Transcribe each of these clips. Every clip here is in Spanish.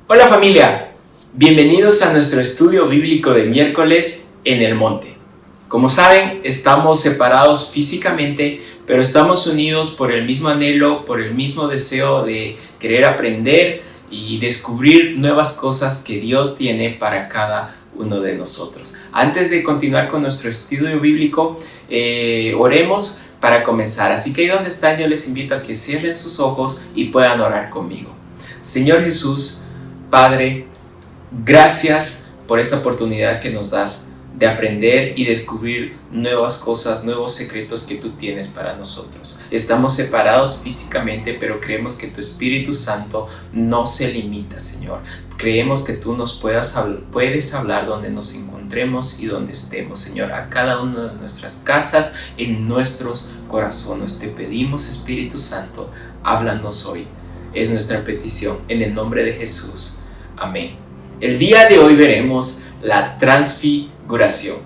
Hola familia, bienvenidos a nuestro estudio bíblico de miércoles en el monte. Como saben, estamos separados físicamente, pero estamos unidos por el mismo anhelo, por el mismo deseo de querer aprender y descubrir nuevas cosas que Dios tiene para cada uno de nosotros. Antes de continuar con nuestro estudio bíblico, oremos para comenzar. Así que ahí donde están, yo les invito a que cierren sus ojos y puedan orar conmigo. Señor Jesús, Padre, gracias por esta oportunidad que nos das de aprender y descubrir nuevas cosas, nuevos secretos que tú tienes para nosotros. Estamos separados físicamente, pero creemos que tu Espíritu Santo no se limita, Señor. Creemos que tú nos puedes hablar donde nos encontremos y donde estemos, Señor, a cada una de nuestras casas, en nuestros corazones. Te pedimos, Espíritu Santo, háblanos hoy. Es nuestra petición en el nombre de Jesús. Amén. El día de hoy veremos la transfiguración.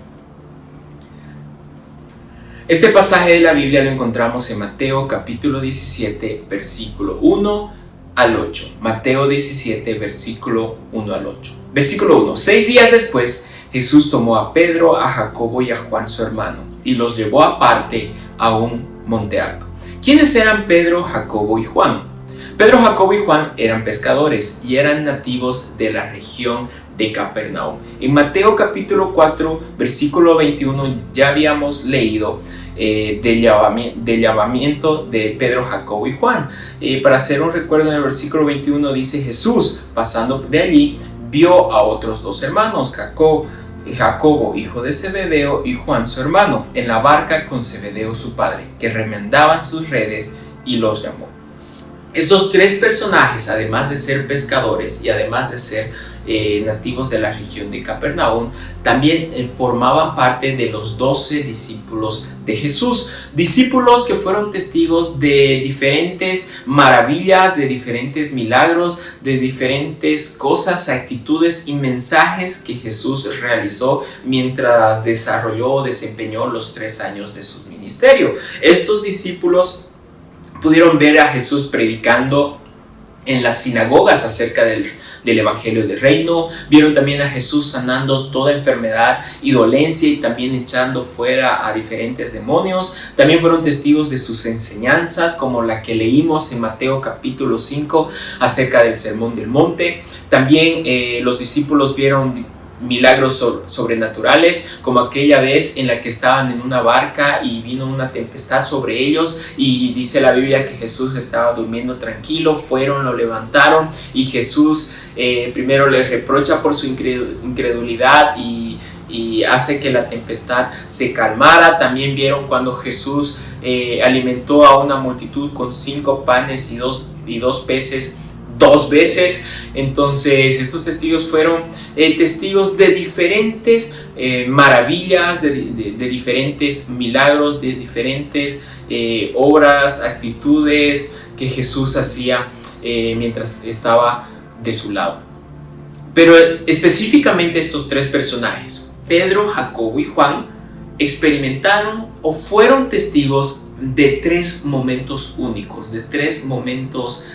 Este pasaje de la Biblia lo encontramos en Mateo capítulo 17, versículo 1 al 8. Mateo 17, versículo 1 al 8. Versículo 1. 6 días después, Jesús tomó a Pedro, a Jacobo y a Juan su hermano y los llevó aparte a un monte alto. ¿Quiénes eran Pedro, Jacobo y Juan? Pedro, Jacobo y Juan eran pescadores y eran nativos de la región de Capernaum. En Mateo capítulo 4, versículo 21 ya habíamos leído del llamamiento de Pedro, Jacobo y Juan. Para hacer un recuerdo, en el versículo 21 dice: Jesús, pasando de allí, vio a otros dos hermanos, Jacobo, hijo de Zebedeo, y Juan, su hermano, en la barca con Zebedeo, su padre, que remendaban sus redes, y los llamó. Estos tres personajes, además de ser pescadores y además de ser nativos de la región de Capernaum, también formaban parte de los 12 discípulos de Jesús. Discípulos que fueron testigos de diferentes maravillas, de diferentes milagros, de diferentes cosas, actitudes y mensajes que Jesús realizó mientras desempeñó los 3 años de su ministerio. Estos discípulos pudieron ver a Jesús predicando en las sinagogas acerca del Evangelio del Reino. Vieron también a Jesús sanando toda enfermedad y dolencia y también echando fuera a diferentes demonios. También fueron testigos de sus enseñanzas, como la que leímos en Mateo capítulo 5 acerca del Sermón del Monte. También los discípulos vieron milagros sobrenaturales, como aquella vez en la que estaban en una barca y vino una tempestad sobre ellos y dice la Biblia que Jesús estaba durmiendo tranquilo. Fueron, lo levantaron y Jesús primero les reprocha por su incredulidad y hace que la tempestad se calmara. También vieron cuando Jesús alimentó a una multitud con 5 panes y dos peces 2 veces. Entonces estos testigos fueron testigos de diferentes maravillas, de diferentes milagros, de diferentes obras, actitudes que Jesús hacía mientras estaba de su lado. Pero específicamente estos 3 personajes, Pedro, Jacobo y Juan, experimentaron o fueron testigos de 3 momentos únicos, de 3 momentos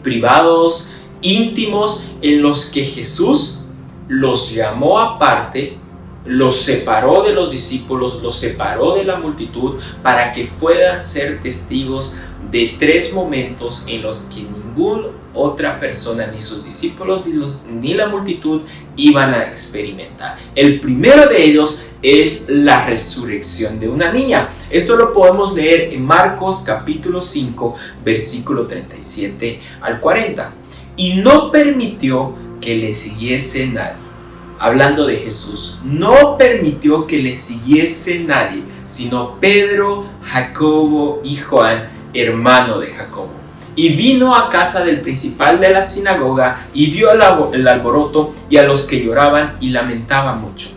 privados, íntimos, en los que Jesús los llamó aparte, los separó de los discípulos, los separó de la multitud para que puedan ser testigos de 3 momentos en los que ninguna otra persona, ni sus discípulos ni la multitud, iban a experimentar. El primero de ellos es la resurrección de una niña. Esto lo podemos leer en Marcos capítulo 5, versículo 37 al 40. Y no permitió que le siguiese nadie. Hablando de Jesús, no permitió que le siguiese nadie, sino Pedro, Jacobo y Juan, hermano de Jacobo. Y vino a casa del principal de la sinagoga y vio el alboroto y a los que lloraban y lamentaban mucho.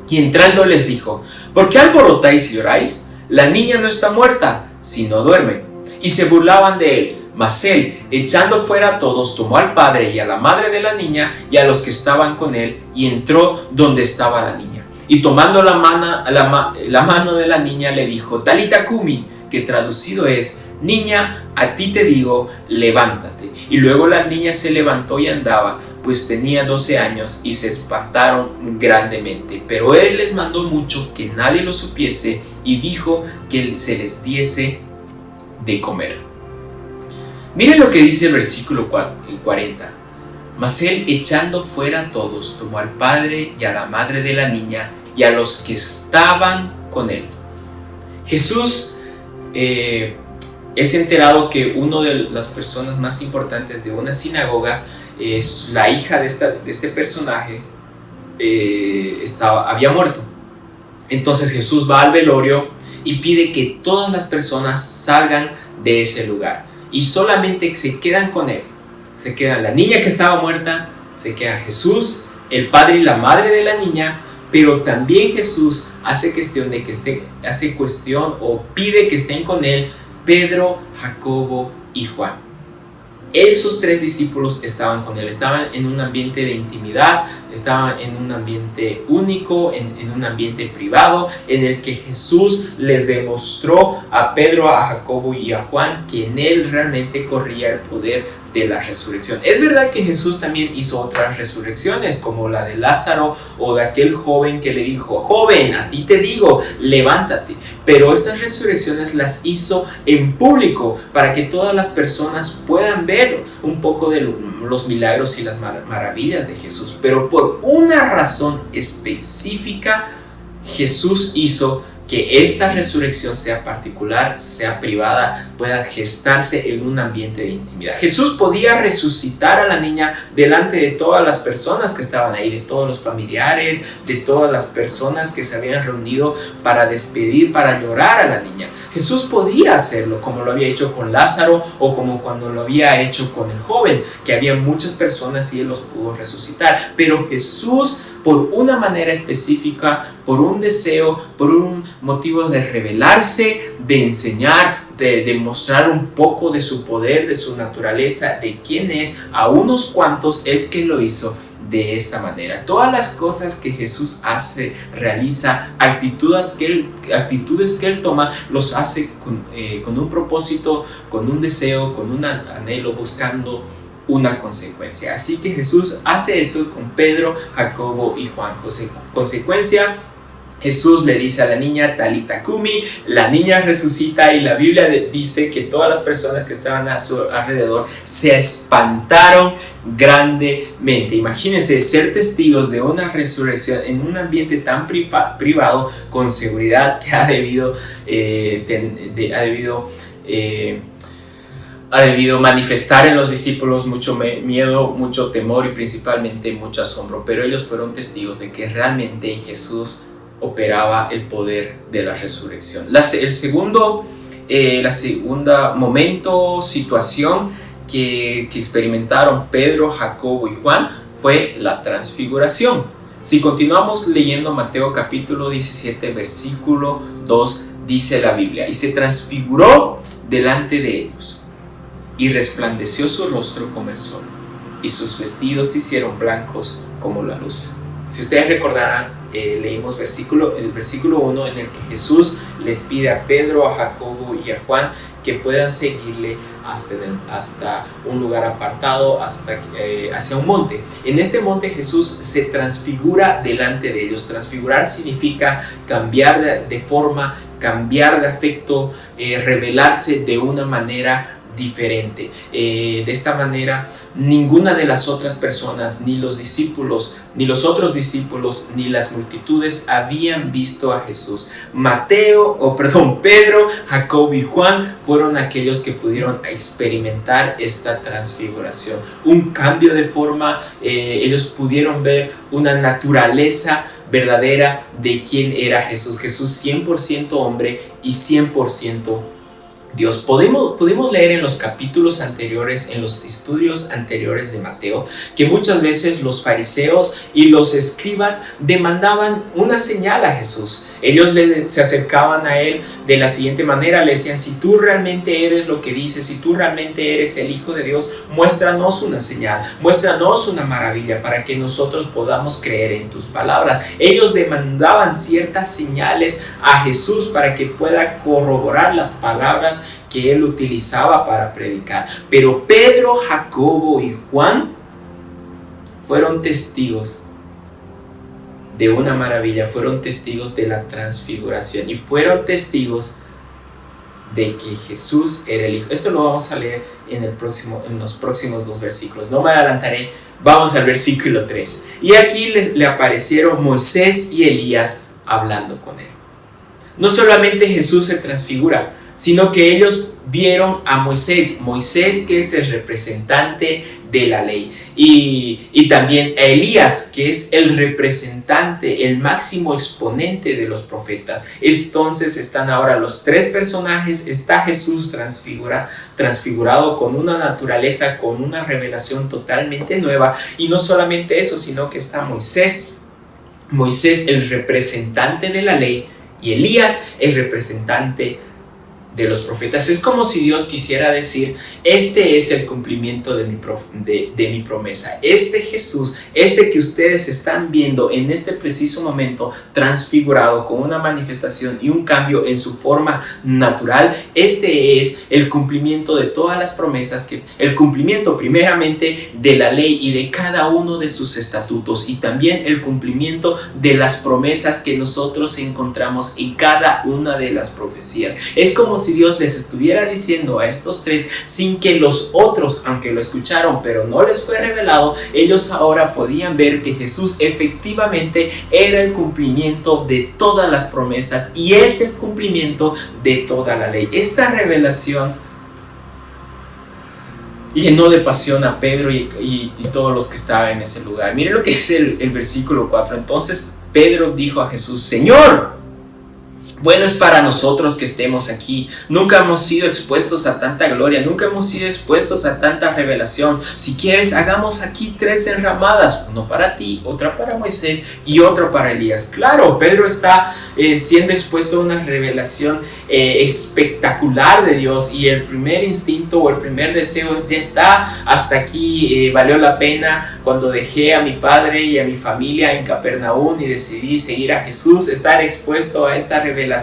Y entrando les dijo: ¿por qué alborotáis y lloráis? La niña no está muerta, sino duerme. Y se burlaban de él. Mas él, echando fuera a todos, tomó al padre y a la madre de la niña y a los que estaban con él, y entró donde estaba la niña. Y tomando la mano de la niña le dijo: Talita cumi, que traducido es: niña, a ti te digo, levántate. Y luego la niña se levantó y andaba, pues tenía 12 años y se espantaron grandemente. Pero él les mandó mucho que nadie lo supiese y dijo que se les diese de comer. Miren lo que dice el versículo 40. Mas él, echando fuera a todos, tomó al padre y a la madre de la niña y a los que estaban con él. Jesús es enterado que una de las personas más importantes de una sinagoga es la hija de este personaje, había muerto. Entonces Jesús va al velorio y pide que todas las personas salgan de ese lugar y solamente se quedan con él. Se queda la niña que estaba muerta, se queda Jesús, el padre y la madre de la niña, pero también Jesús hace cuestión o pide que estén con él Pedro, Jacobo y Juan. Esos 3 discípulos estaban con él, estaban en un ambiente de intimidad, estaban en un ambiente único, en un ambiente privado, en el que Jesús les demostró a Pedro, a Jacobo y a Juan que en él realmente corría el poder de la resurrección. Es verdad que Jesús también hizo otras resurrecciones, como la de Lázaro o de aquel joven que le dijo: joven, a ti te digo, levántate. Pero estas resurrecciones las hizo en público para que todas las personas puedan ver un poco de los milagros y las maravillas de Jesús. Pero por una razón específica, Jesús hizo que esta resurrección sea particular, sea privada, pueda gestarse en un ambiente de intimidad. Jesús podía resucitar a la niña delante de todas las personas que estaban ahí, de todos los familiares, de todas las personas que se habían reunido para despedir, para llorar a la niña. Jesús podía hacerlo, como lo había hecho con Lázaro o como cuando lo había hecho con el joven, que había muchas personas y él los pudo resucitar. Pero Jesús, por una manera específica, por un deseo, por un motivo de revelarse, de enseñar, de demostrar un poco de su poder, de su naturaleza, de quién es, a unos cuantos es que lo hizo de esta manera. Todas las cosas que Jesús hace, realiza, actitudes que él toma, los hace con un propósito, con un deseo, con un anhelo, buscando una consecuencia. Así que Jesús hace eso con Pedro, Jacobo y Juan. Consecuencia, Jesús le dice a la niña: Talita Kumi, la niña resucita, y la Biblia dice que todas las personas que estaban a su alrededor se espantaron grandemente. Imagínense ser testigos de una resurrección en un ambiente tan privado, con seguridad, que ha debido manifestar en los discípulos mucho miedo, mucho temor y principalmente mucho asombro. Pero ellos fueron testigos de que realmente en Jesús operaba el poder de la resurrección. La segunda situación que experimentaron Pedro, Jacobo y Juan fue la transfiguración. Si continuamos leyendo Mateo capítulo 17, versículo 2, dice la Biblia: y se transfiguró delante de ellos, y resplandeció su rostro como el sol, y sus vestidos se hicieron blancos como la luz. Si ustedes recordarán, leímos el versículo 1 en el que Jesús les pide a Pedro, a Jacobo y a Juan que puedan seguirle hasta un lugar apartado, hacia un monte. En este monte Jesús se transfigura delante de ellos. Transfigurar significa cambiar de forma, cambiar de afecto, revelarse de una manera diferente. De esta manera, ninguna de las otras personas, ni los discípulos, ni los otros discípulos, ni las multitudes habían visto a Jesús. Pedro, Jacobo y Juan fueron aquellos que pudieron experimentar esta transfiguración, un cambio de forma. Ellos pudieron ver una naturaleza verdadera de quién era Jesús. Jesús 100% hombre y 100% Dios. Podemos leer en los capítulos anteriores, en los estudios anteriores de Mateo, que muchas veces los fariseos y los escribas demandaban una señal a Jesús. Ellos se acercaban a él de la siguiente manera: le decían: si tú realmente eres lo que dices, si tú realmente eres el Hijo de Dios, muéstranos una señal, muéstranos una maravilla para que nosotros podamos creer en tus palabras. Ellos demandaban ciertas señales a Jesús para que pueda corroborar las palabras que él utilizaba para predicar. Pero Pedro, Jacobo y Juan fueron testigos de una maravilla, fueron testigos de la transfiguración y fueron testigos de que Jesús era el Hijo. Esto lo vamos a leer en los próximos 2 versículos. No me adelantaré, vamos al versículo 3. Y aquí le aparecieron Moisés y Elías hablando con él. No solamente Jesús se transfigura, sino que ellos vieron a Moisés, que es el representante de la ley, y también a Elías, que es el representante, el máximo exponente de los profetas. Entonces están ahora los 3 personajes, está Jesús transfigurado con una naturaleza, con una revelación totalmente nueva, y no solamente eso, sino que está Moisés el representante de la ley, y Elías el representante de los profetas. Es como si Dios quisiera decir: este es el cumplimiento de mi promesa. Este Jesús, que ustedes están viendo en este preciso momento, transfigurado con una manifestación y un cambio en su forma natural, este es el cumplimiento de todas las promesas, el cumplimiento primeramente de la ley y de cada uno de sus estatutos, y también el cumplimiento de las promesas que nosotros encontramos en cada una de las profecías. Es como si Dios les estuviera diciendo a estos 3, sin que los otros, aunque lo escucharon pero no les fue revelado, ellos ahora podían ver que Jesús efectivamente era el cumplimiento de todas las promesas y es el cumplimiento de toda la ley. Esta revelación llenó de pasión a Pedro y todos los que estaban en ese lugar. Miren lo que es el versículo 4. Entonces Pedro dijo a Jesús: Señor, bueno es para nosotros que estemos aquí. Nunca hemos sido expuestos a tanta gloria, nunca hemos sido expuestos a tanta revelación. Si quieres, hagamos aquí 3 enramadas, uno para ti, otra para Moisés y otra para Elías. Claro, Pedro está siendo expuesto a una revelación espectacular de Dios, y el primer instinto o el primer deseo es: ya está, hasta aquí valió la pena. Cuando dejé a mi padre y a mi familia en Capernaum y decidí seguir a Jesús, estar expuesto a esta revelación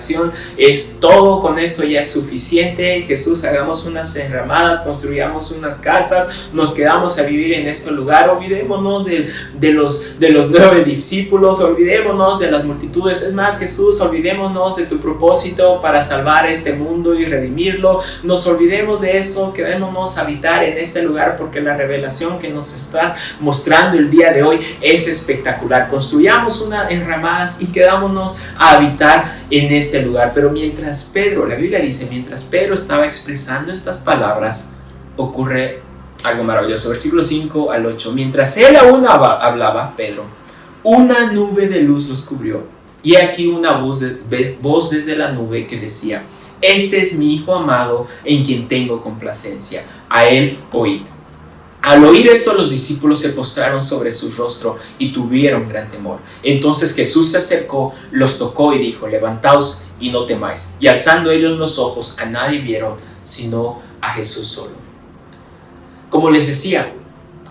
es todo, con esto ya es suficiente. Jesús, hagamos unas enramadas, construyamos unas casas, nos quedamos a vivir en este lugar, olvidémonos de los 9 discípulos, olvidémonos de las multitudes. Es más, Jesús, olvidémonos de tu propósito para salvar este mundo y redimirlo. Nos olvidemos de eso, quedémonos a habitar en este lugar, porque la revelación que nos estás mostrando el día de hoy es espectacular. Construyamos unas enramadas y quedámonos a habitar en este lugar. Pero mientras Pedro, la Biblia dice, mientras Pedro estaba expresando estas palabras, ocurre algo maravilloso. Versículo 5 al 8. Mientras él aún hablaba, Pedro, una nube de luz los cubrió, y aquí una voz desde la nube que decía: este es mi Hijo amado, en quien tengo complacencia, a él oíd. Al oír esto, los discípulos se postraron sobre su rostro y tuvieron gran temor. Entonces Jesús se acercó, los tocó y dijo: levantaos y no temáis. Y alzando ellos los ojos, a nadie vieron sino a Jesús solo. Como les decía,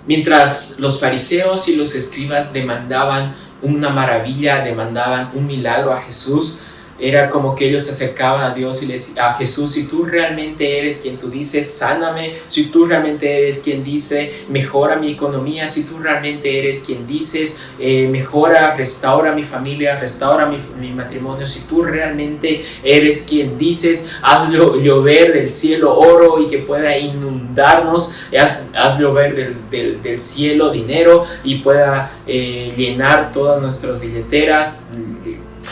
mientras los fariseos y los escribas demandaban una maravilla, demandaban un milagro a Jesús, era como que ellos se acercaban a Dios y a Jesús: si tú realmente eres quien tú dices, sáname. Si tú realmente eres quien dice, mejora mi economía. Si tú realmente eres quien dices, mejora, restaura mi familia, restaura mi matrimonio. Si tú realmente eres quien dices, hazlo llover del cielo oro y que pueda inundarnos. Haz llover del cielo dinero y pueda llenar todas nuestras billeteras.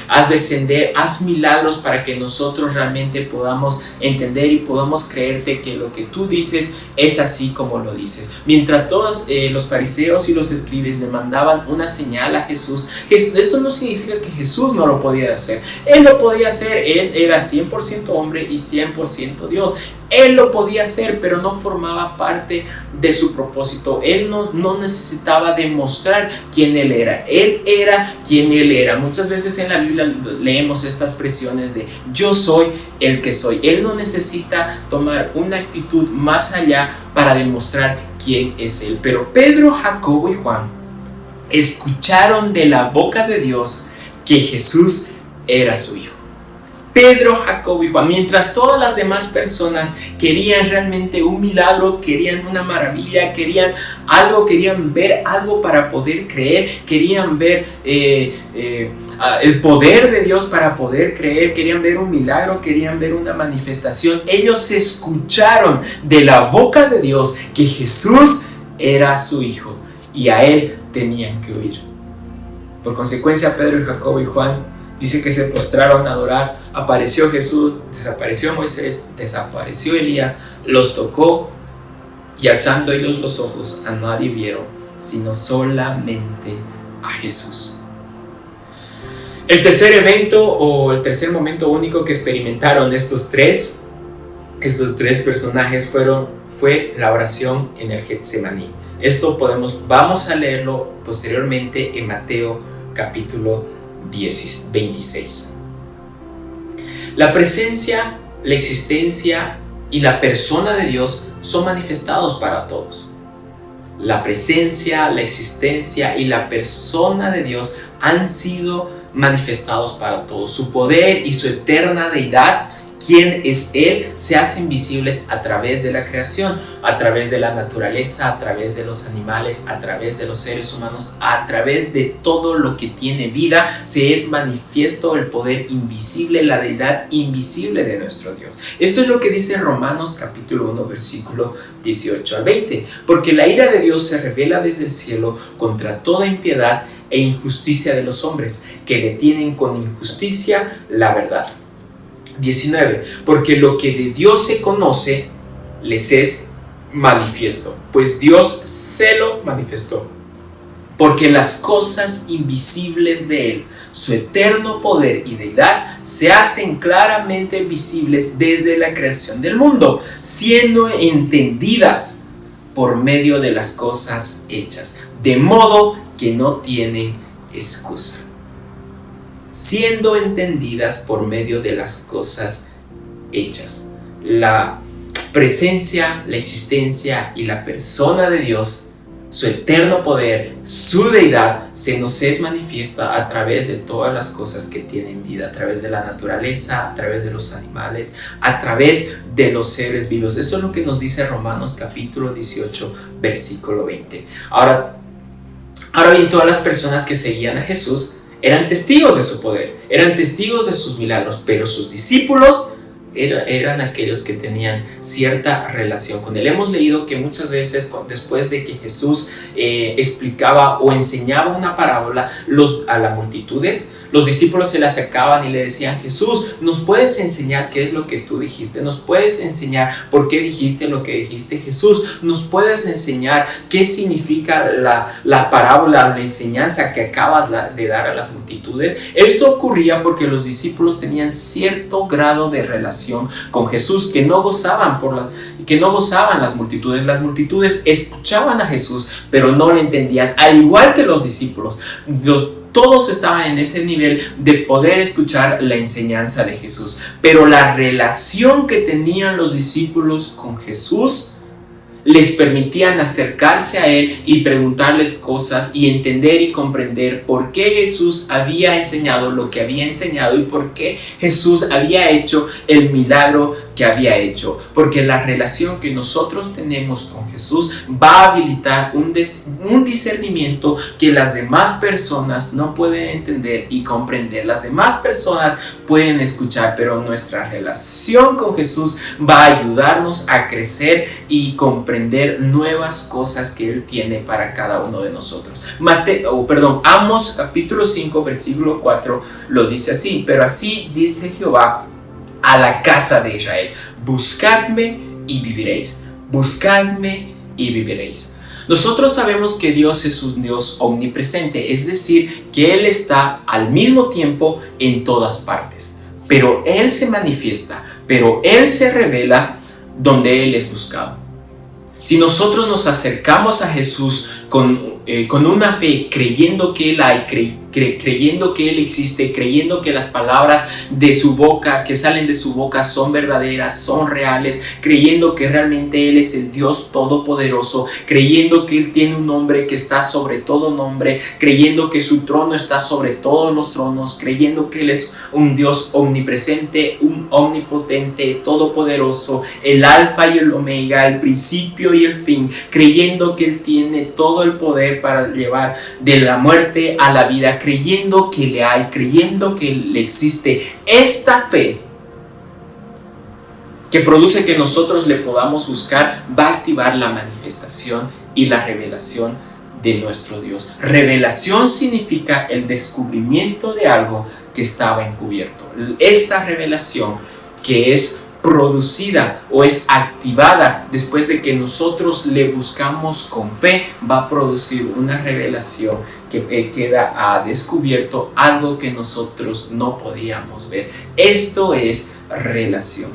Haz descender, haz milagros para que nosotros realmente podamos entender y podamos creerte que lo que tú dices es así como lo dices. Mientras todos los fariseos y los escribas demandaban una señal a Jesús, esto no significa que Jesús no lo podía hacer. Él lo podía hacer, él era 100% hombre y 100% Dios. Él lo podía hacer, pero no formaba parte de su propósito. Él no necesitaba demostrar quién Él era. Él era quien Él era. Muchas veces en la Biblia leemos estas expresiones de yo soy el que soy. Él no necesita tomar una actitud más allá para demostrar quién es Él. Pero Pedro, Jacobo y Juan escucharon de la boca de Dios que Jesús era su Hijo. Pedro, Jacobo y Juan, mientras todas las demás personas querían realmente un milagro, querían una maravilla, querían ver algo para poder creer, querían ver el poder de Dios para poder creer, querían ver un milagro, querían ver una manifestación. Ellos escucharon de la boca de Dios que Jesús era su Hijo y a Él tenían que oír. Por consecuencia, Pedro, Jacobo y Juan dice que se postraron a adorar. Apareció Jesús, desapareció Moisés, desapareció Elías, los tocó y alzando ellos los ojos a nadie vieron, sino solamente a Jesús. El tercer evento o el tercer momento único que experimentaron estos tres personajes fue la oración en el Getsemaní. Esto vamos a leerlo posteriormente en Mateo capítulo 26. La presencia, la existencia y la persona de Dios son manifestados para todos. La presencia, la existencia y la persona de Dios han sido manifestados para todos. Su poder y su eterna deidad, quién es Él, se hacen visibles a través de la creación, a través de la naturaleza, a través de los animales, a través de los seres humanos, a través de todo lo que tiene vida. Se es manifiesto el poder invisible, la deidad invisible de nuestro Dios. Esto es lo que dice Romanos capítulo 1 versículo 18 al 20. Porque la ira de Dios se revela desde el cielo contra toda impiedad e injusticia de los hombres, que detienen con injusticia la verdad. 19. Porque lo que de Dios se conoce les es manifiesto, pues Dios se lo manifestó. Porque las cosas invisibles de Él, su eterno poder y deidad, se hacen claramente visibles desde la creación del mundo, siendo entendidas por medio de las cosas hechas, de modo que no tienen excusa. Siendo entendidas por medio de las cosas hechas. La presencia, la existencia y la persona de Dios, su eterno poder, su deidad, se nos es manifiesta a través de todas las cosas que tienen vida, a través de la naturaleza, a través de los animales, a través de los seres vivos. Eso es lo que nos dice Romanos capítulo 18, versículo 20. Ahora bien, todas las personas que seguían a Jesús eran testigos de su poder, eran testigos de sus milagros, pero sus discípulos eran aquellos que tenían cierta relación con Él. Hemos leído que muchas veces después de que Jesús explicaba o enseñaba una parábola a las multitudes, los discípulos se le acercaban y le decían: Jesús, ¿nos puedes enseñar qué es lo que tú dijiste? ¿Nos puedes enseñar por qué dijiste lo que dijiste? Jesús, ¿nos puedes enseñar qué significa la parábola, la enseñanza que acabas de dar a las multitudes? Esto ocurría porque los discípulos tenían cierto grado de relación con Jesús que no gozaban las multitudes. Las multitudes escuchaban a Jesús, pero no le entendían, al igual que los discípulos. Todos estaban en ese nivel de poder escuchar la enseñanza de Jesús, pero la relación que tenían los discípulos con Jesús les permitían acercarse a Él y preguntarles cosas y entender y comprender por qué Jesús había enseñado lo que había enseñado y por qué Jesús había hecho el milagro que había hecho. Porque la relación que nosotros tenemos con Jesús va a habilitar un discernimiento que las demás personas no pueden entender y comprender. Las demás personas pueden escuchar, pero nuestra relación con Jesús va a ayudarnos a crecer y comprender nuevas cosas que Él tiene para cada uno de nosotros. Amos capítulo 5 versículo 4 lo dice así: pero así dice Jehová a la casa de Israel: buscadme y viviréis, buscadme y viviréis. Nosotros sabemos que Dios es un Dios omnipresente, es decir, que Él está al mismo tiempo en todas partes, pero Él se manifiesta, pero Él se revela donde Él es buscado. Si nosotros nos acercamos a Jesús con una fe, creyendo que Él hay, creyendo que Él existe, creyendo que las palabras de su boca, que salen de su boca, son verdaderas, son reales, creyendo que realmente Él es el Dios Todopoderoso, creyendo que Él tiene un nombre que está sobre todo nombre, creyendo que su trono está sobre todos los tronos, creyendo que Él es un Dios omnipresente, un omnipotente, todopoderoso, el alfa y el omega, el principio y el fin, creyendo que Él tiene todo el poder para llevar de la muerte a la vida, creyendo que le hay, creyendo que le existe. Esta fe que produce que nosotros le podamos buscar va a activar la manifestación y la revelación de nuestro Dios. Revelación significa el descubrimiento de algo que estaba encubierto. Esta revelación que es producida o es activada después de que nosotros le buscamos con fe, va a producir una revelación que queda a descubierto algo que nosotros no podíamos ver. Esto es relación.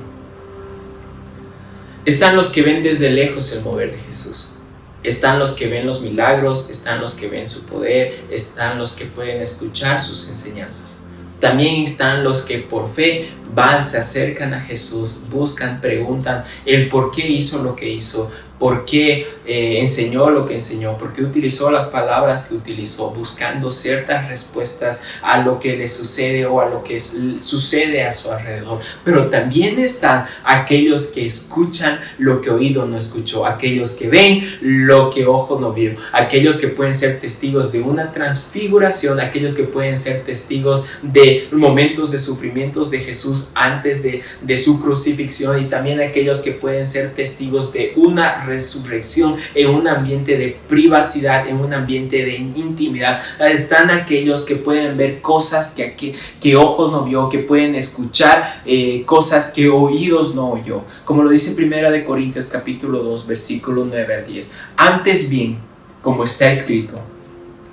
Están los que ven desde lejos el mover de Jesús. Están los que ven los milagros, están los que ven su poder, están los que pueden escuchar sus enseñanzas. También están los que por fe van, se acercan a Jesús, buscan, preguntan el por qué hizo lo que hizo, por qué enseñó lo que enseñó, por qué utilizó las palabras que utilizó, buscando ciertas respuestas a lo que le sucede o a lo que sucede a su alrededor. Pero también están aquellos que escuchan lo que oído no escuchó, aquellos que ven lo que ojo no vio, aquellos que pueden ser testigos de una transfiguración, aquellos que pueden ser testigos de momentos de sufrimientos de Jesús antes de su crucifixión, y también aquellos que pueden ser testigos de una resurrección en un ambiente de privacidad, en un ambiente de intimidad. Están aquellos que pueden ver cosas que ojos no vio, que pueden escuchar cosas que oídos no oyó, como lo dice 1 Corintios capítulo 2 versículo 9 al 10. Antes bien, como está escrito,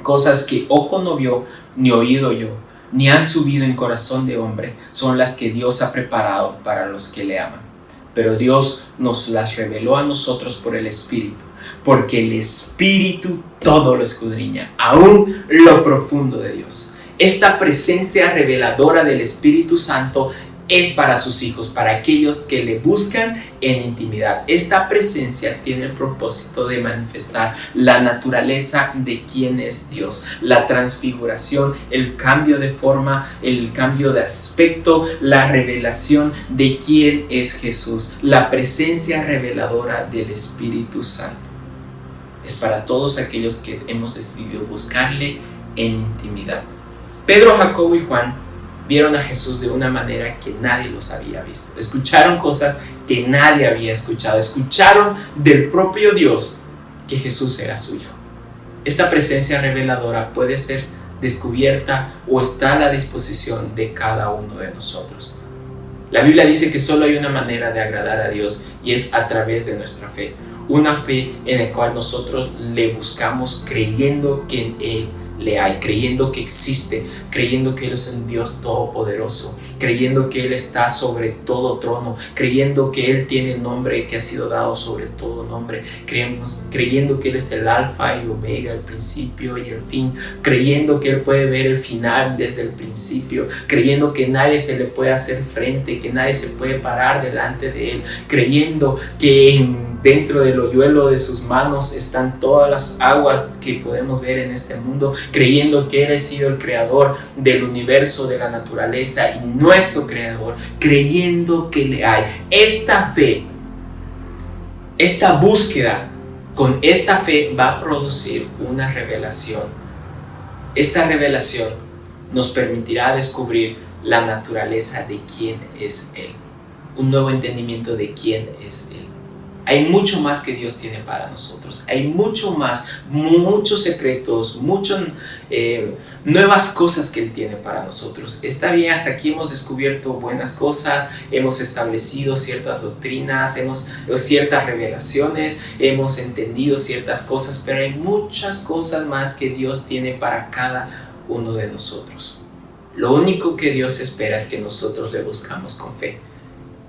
cosas que ojo no vio ni oído oyó, ni han subido en corazón de hombre, son las que Dios ha preparado para los que le aman. Pero Dios nos las reveló a nosotros por el Espíritu, porque el Espíritu todo lo escudriña, aún lo profundo de Dios. Esta presencia reveladora del Espíritu Santo es para sus hijos, para aquellos que le buscan en intimidad. Esta presencia tiene el propósito de manifestar la naturaleza de quién es Dios, la transfiguración, el cambio de forma, el cambio de aspecto, la revelación de quién es Jesús, la presencia reveladora del Espíritu Santo. Es para todos aquellos que hemos decidido buscarle en intimidad. Pedro, Jacobo y Juan vieron a Jesús de una manera que nadie los había visto. Escucharon cosas que nadie había escuchado. Escucharon del propio Dios que Jesús era su Hijo. Esta presencia reveladora puede ser descubierta o está a la disposición de cada uno de nosotros. La Biblia dice que solo hay una manera de agradar a Dios, y es a través de nuestra fe. Una fe en la cual nosotros le buscamos creyendo que en Él le hay, creyendo que existe, creyendo que Él es un Dios todopoderoso, creyendo que Él está sobre todo trono, creyendo que Él tiene nombre que ha sido dado sobre todo nombre, creyendo que Él es el alfa y omega, el principio y el fin, creyendo que Él puede ver el final desde el principio, creyendo que nadie se le puede hacer frente, que nadie se puede parar delante de Él, creyendo que dentro del hoyuelo de sus manos están todas las aguas que podemos ver en este mundo, creyendo que Él ha sido el creador del universo, de la naturaleza y nuestro creador, creyendo que le hay. Esta fe, esta búsqueda, con esta fe va a producir una revelación. Esta revelación nos permitirá descubrir la naturaleza de quién es Él, un nuevo entendimiento de quién es Él. Hay mucho más que Dios tiene para nosotros. Hay mucho más, muchos secretos, muchas nuevas cosas que Él tiene para nosotros. Está bien, hasta aquí hemos descubierto buenas cosas, hemos establecido ciertas doctrinas, ciertas revelaciones, hemos entendido ciertas cosas, pero hay muchas cosas más que Dios tiene para cada uno de nosotros. Lo único que Dios espera es que nosotros le buscamos con fe,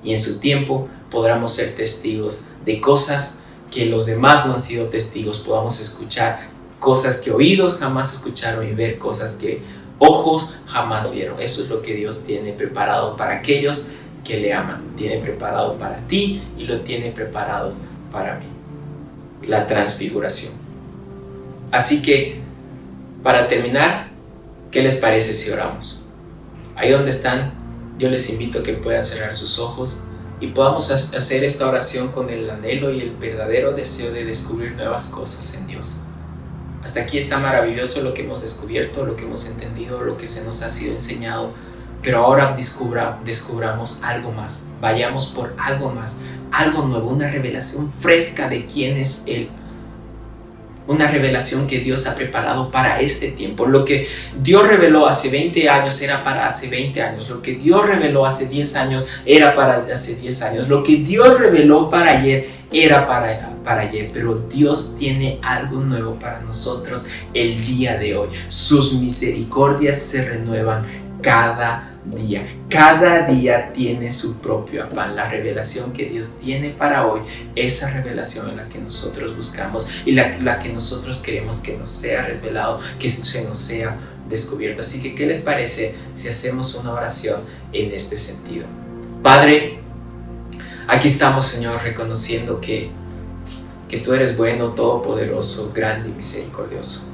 y en su tiempo podamos ser testigos de cosas que los demás no han sido testigos, podamos escuchar cosas que oídos jamás escucharon y ver cosas que ojos jamás vieron. Eso es lo que Dios tiene preparado para aquellos que le aman. Tiene preparado para ti y lo tiene preparado para mí. La transfiguración. Así que, para terminar, ¿qué les parece si oramos? Ahí donde están, yo les invito a que puedan cerrar sus ojos y podamos hacer esta oración con el anhelo y el verdadero deseo de descubrir nuevas cosas en Dios. Hasta aquí está maravilloso lo que hemos descubierto, lo que hemos entendido, lo que se nos ha sido enseñado, pero ahora descubramos algo más, vayamos por algo más, algo nuevo, una revelación fresca de quién es Él. Una revelación que Dios ha preparado para este tiempo. Lo que Dios reveló hace 20 años era para hace 20 años. Lo que Dios reveló hace 10 años era para hace 10 años. Lo que Dios reveló para ayer era para ayer. Pero Dios tiene algo nuevo para nosotros el día de hoy. Sus misericordias se renuevan cada día. Cada día tiene su propio afán. La revelación que Dios tiene para hoy, esa revelación en la que nosotros buscamos y la que nosotros queremos que nos sea revelado, que se nos sea descubierto. Así que, ¿qué les parece si hacemos una oración en este sentido? Padre, aquí estamos, Señor, reconociendo que tú eres bueno, todopoderoso, grande y misericordioso.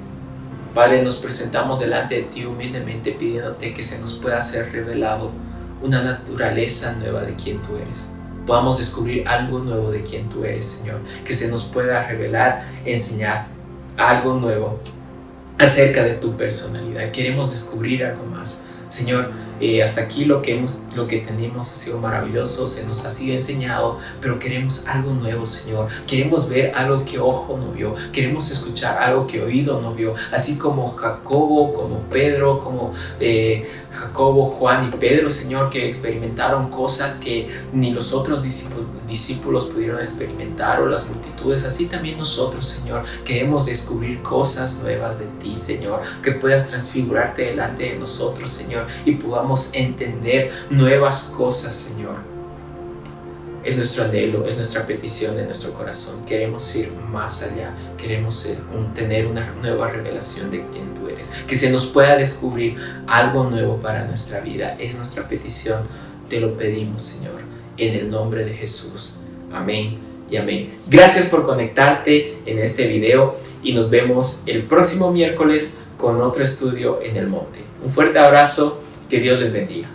Padre, nos presentamos delante de ti humildemente pidiéndote que se nos pueda ser revelado una naturaleza nueva de quien tú eres. Podamos descubrir algo nuevo de quien tú eres, Señor. Que se nos pueda revelar, enseñar algo nuevo acerca de tu personalidad. Queremos descubrir algo más. Señor, hasta aquí lo que tenemos ha sido maravilloso, se nos ha sido enseñado, pero queremos algo nuevo, Señor. Queremos ver algo que ojo no vio, queremos escuchar algo que oído no vio, así como Jacobo, como Pedro, como Jacobo, Juan y Pedro, Señor, que experimentaron cosas que ni los otros discípulos pudieron experimentar, o las multitudes. Así también nosotros, Señor, queremos descubrir cosas nuevas de ti, Señor, que puedas transfigurarte delante de nosotros, Señor, y podamos entender nuevas cosas, Señor. Es nuestro anhelo, es nuestra petición en nuestro corazón. Queremos ir más allá, queremos tener una nueva revelación de quién tú eres, que se nos pueda descubrir algo nuevo para nuestra vida. Es nuestra petición, te lo pedimos, Señor, en el nombre de Jesús. Amén y amén. Gracias por conectarte en este video y nos vemos el próximo miércoles con otro estudio en el monte. Un fuerte abrazo, que Dios les bendiga.